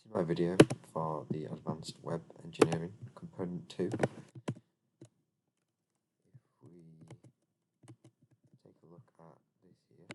This is my video for the Advanced Web Engineering Component 2. If we take a look at this here,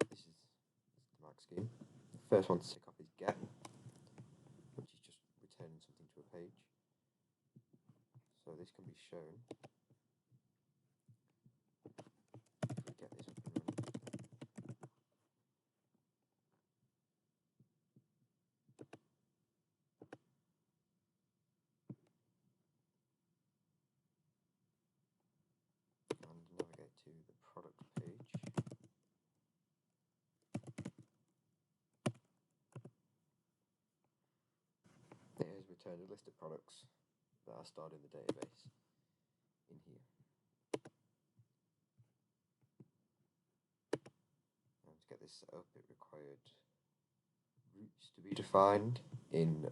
this is the mark scheme. The first one to tick off is get, which is just returning something to a page. So this can be shown. If we get this up and running. And navigate to the product page. It has returned a list of products that are stored in the database in here. And to get this set up, it required routes to be defined in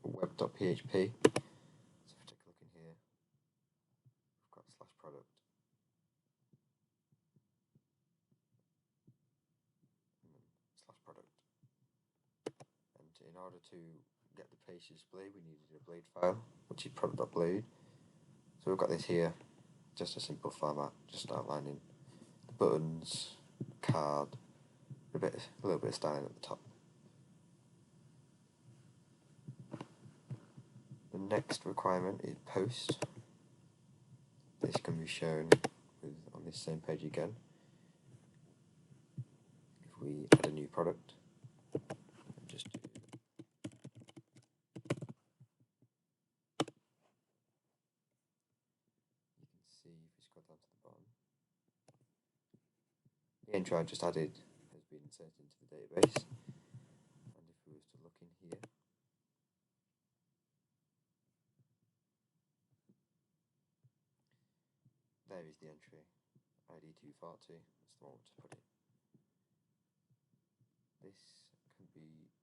web.php. So if we take a look in here, we've got slash product. And then slash product. And in order to get the page to display, we needed a blade file, which is product.blade. So we've got this here, just a simple format, just outlining the buttons, card, a little bit of styling at the top. The next requirement is post. This can be shown on this same page again. If we add a new product, and just do you can see if we scroll down to the bottom, the entry I just added has been inserted into the database. And if we was to look in here, there is the entry, ID 240, that's the one to put in.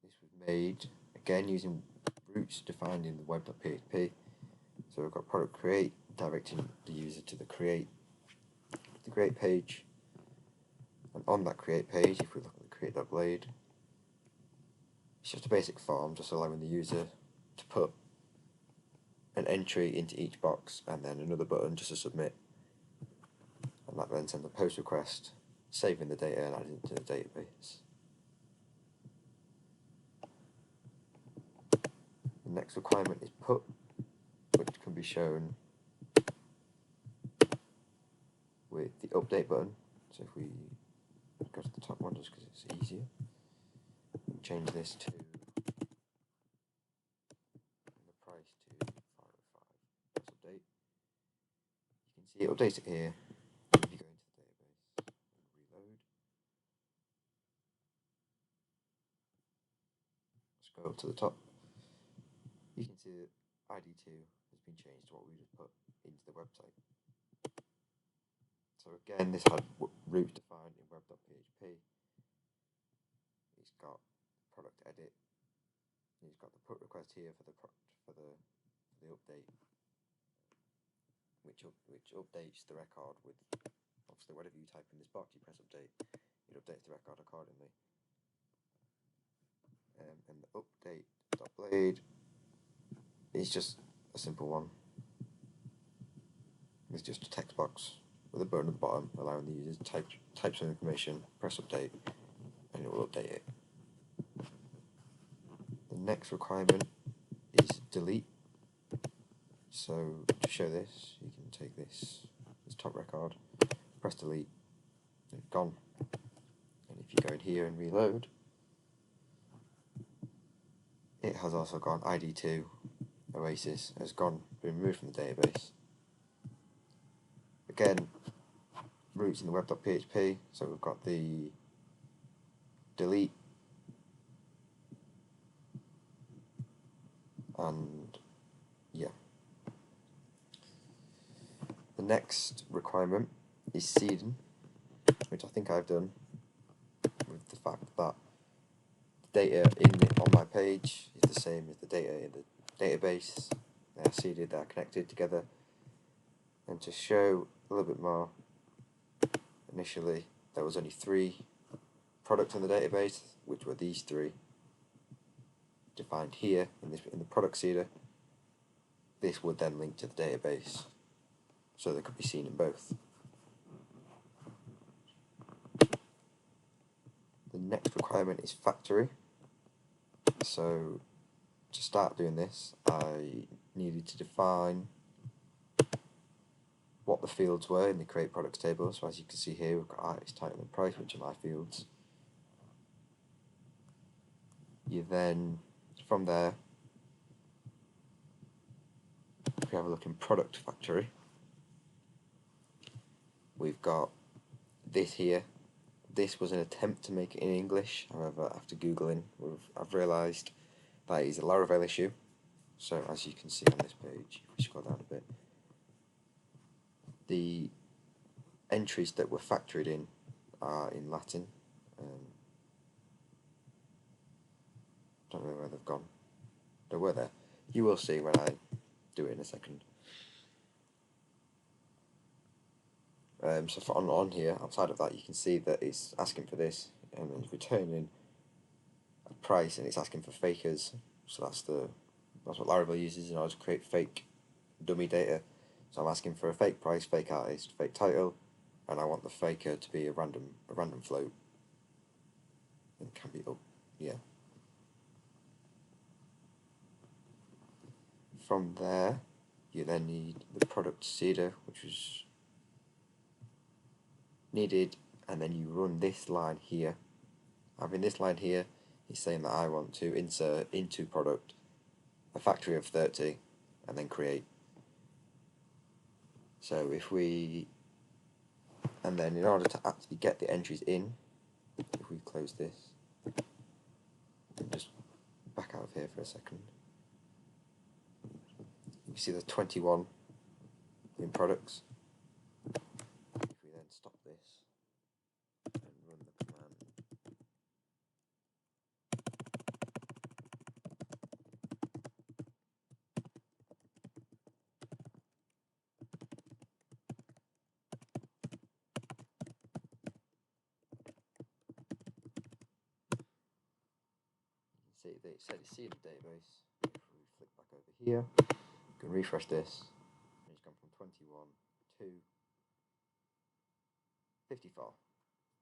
This was made, again, using routes defined in the web.php. So we've got product create, directing the user to the create page. And on that create page, if we look at the create.blade, it's just a basic form, just allowing the user to put an entry into each box and then another button just to submit. And that then sends a post request, saving the data and adding it to the database. The next requirement is put, which can be shown with the update button. So if we go to the top one just because it's easier, and change this to the price to 505, press update. You can see it updates it here. If you go into the database and reload, scroll to the top, you can see that ID2 has been changed to what we just put into the website. So again, this had routes defined in web.php. It's got product edit. It's got the put request here for the update, which updates the record with, obviously, whatever you type in this box, you press update, it updates the record accordingly. And the update.blade is just a simple one. It's just a text box with a button at the bottom, allowing the user to type some information, press update, and it will update it. The next requirement is delete. So to show this, you can take this top record, press delete, and it's gone. And if you go in here and reload, it has also gone. ID2 Oasis has been removed from the database. Again, roots in the web.php, so we've got the delete and yeah. The next requirement is seeding, which I think I've done with the fact that the data on my page is the same as the data in the database. They are seeded, they are connected together. And to show a little bit more, initially there was only 3 product in the database, which were these three, defined here in the product seeder, this would then link to the database, so they could be seen in both. The next requirement is factory. So to start doing this, I needed to define what the fields were in the create products table. So as you can see here, we've got artist, title and price, which are my fields. You then, from there, if we have a look in product factory, we've got this here. This was an attempt to make it in English, however, after Googling, I've realised that is a Laravel issue. So as you can see on this page, if we scroll down a bit, the entries that were factored in are in Latin. Don't know where they've gone. They were there. You will see when I do it in a second. So for on here, outside of that, you can see that it's asking for this, and then it's returning a price, and it's asking for fakers. So that's what Laravel uses in order to create fake dummy data. So I'm asking for a fake price, fake artist, fake title, and I want the faker to be a random float. It can be From there, you then need the product seeder, which is needed, and then you run this line here. Having this line here is saying that I want to insert into product a factory of 30 and then create. So and then in order to actually get the entries in, if we close this and just back out of here for a second, you see the 21 in products. If we then stop this and run the command, see that it said it's in the database. If we flick back over here, you can refresh this, and it's gone from 21 to 54.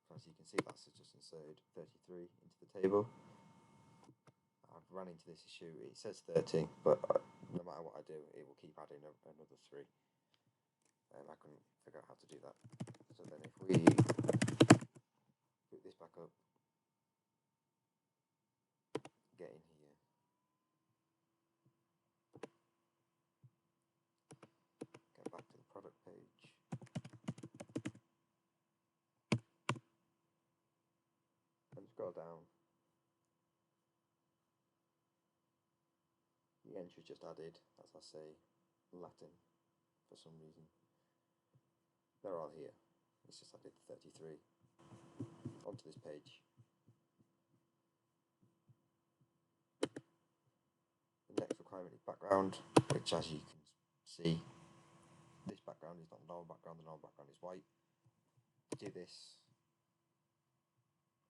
So as you can see, that's just inserted 33 into the table. I've run into this issue. It says 30, but no matter what I do, it will keep adding another 3. And I couldn't figure out how to do that. So then if we boot this back up, get in here, get back to the product page, and scroll down. The entry just added, as I say, Latin for some reason. They're all here. It's just added 33 onto this page. The next requirement is background, which, as you can see, this background is not the normal background. The normal background is white. To do this,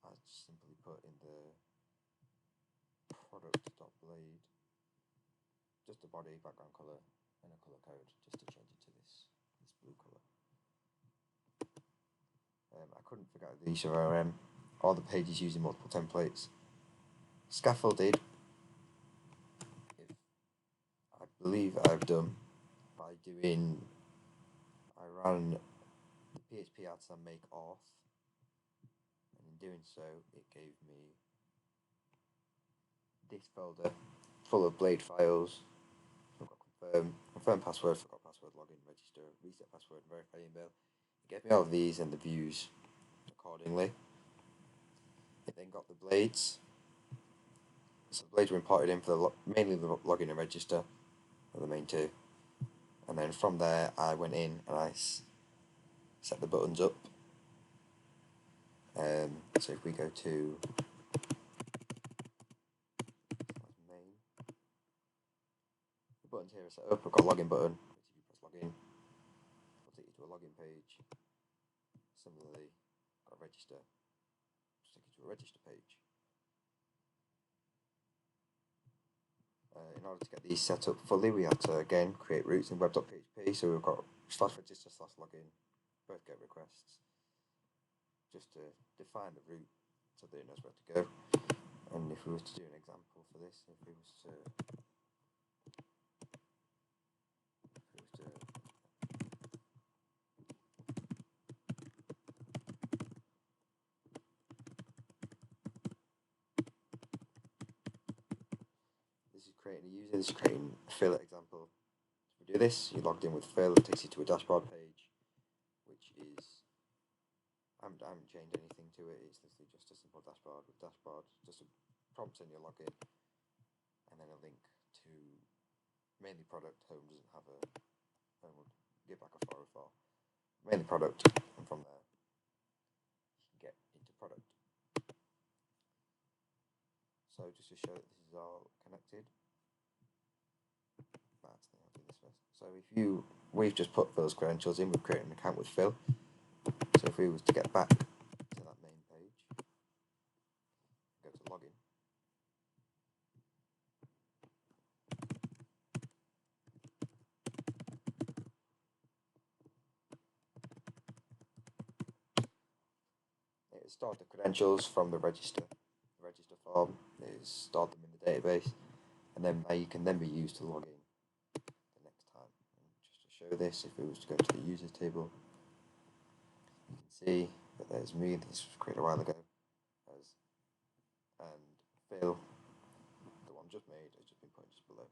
I just simply put in the product.blade just a body, background color, and a color code, just to change it to this blue color. I couldn't figure out the issue of ORM. All the pages using multiple templates. Scaffolded, I believe I've done by doing, I ran the PHP ads and make auth, and in doing so, it gave me this folder full of blade files. I've got confirm password, forgot password, login, register, reset password, verify email. It gave me all of these and the views accordingly. It then got the blades. So the blades were imported in for mainly the login and register are the main two. And then from there I went in and I set the buttons up. So if we go to main, the buttons here are set up. I've got a login button. If you press login, it'll take you to a login page. Similarly, got register, just take you to a register page. In order to get these set up fully, we had to again create routes in web.php. So we've got /register/login, both GET requests, just to define the route so that it knows where to go. And if we were to do an example for this, if we was to this is creating a user, this is creating a Phil example. If we do this, you logged in with Phil, it takes you to a dashboard page, which is, I haven't changed anything to it, it's literally just a simple dashboard with dashboard, just a prompt in your login, and then a link to mainly product. Home doesn't have a, home would give back a 404, mainly product, and from there you can get into product. So just to show that this is all connected, I'll do this first. So we've just put Phil's credentials in, we've created an account with Phil. So if we was to get back to that main page, go to login, it stored the credentials from the register form, it stored them in the database, and then they can then be used to log in the next time. And just to show this, if we was to go to the users table, you can see that there's me, this was created a while ago, and Phil, the one just made, has just been put just below.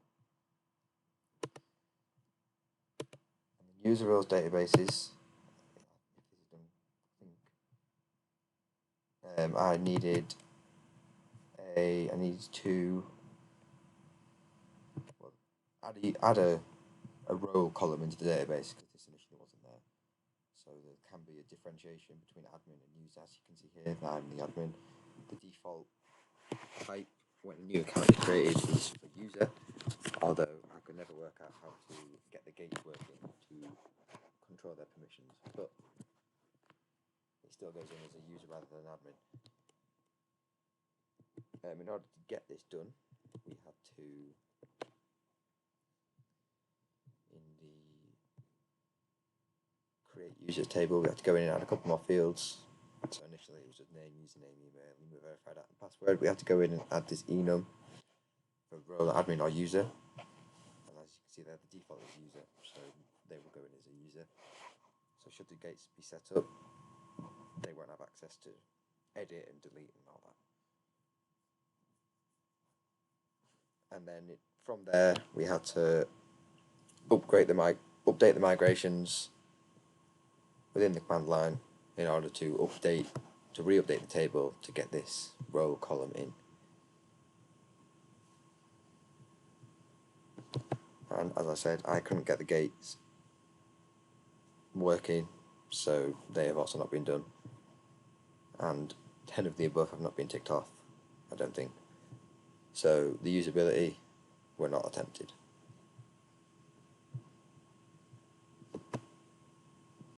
And the user roles databases, I needed to add a role column into the database because this initially wasn't there. So there can be a differentiation between admin and user. As you can see here, that I'm the admin. The default type when a new account is created is for user, although I could never work out how to get the gates working to control their permissions, but it still goes in as a user rather than an admin. In order to get this done, we had to, in the create users table, we had to go in and add a couple more fields. So initially it was just name, username, email, verified and password. We had to go in and add this enum for role admin or user. And as you can see there, the default is user, so they will go in as a user. So should the gates be set up, they won't have access to edit and delete and all that. And then from there we had to update the migrations within the command line in order to re-update the table to get this row column in. And as I said, I couldn't get the gates working, so they have also not been done. And 10 of the above have not been ticked off, I don't think. So the usability were not attempted.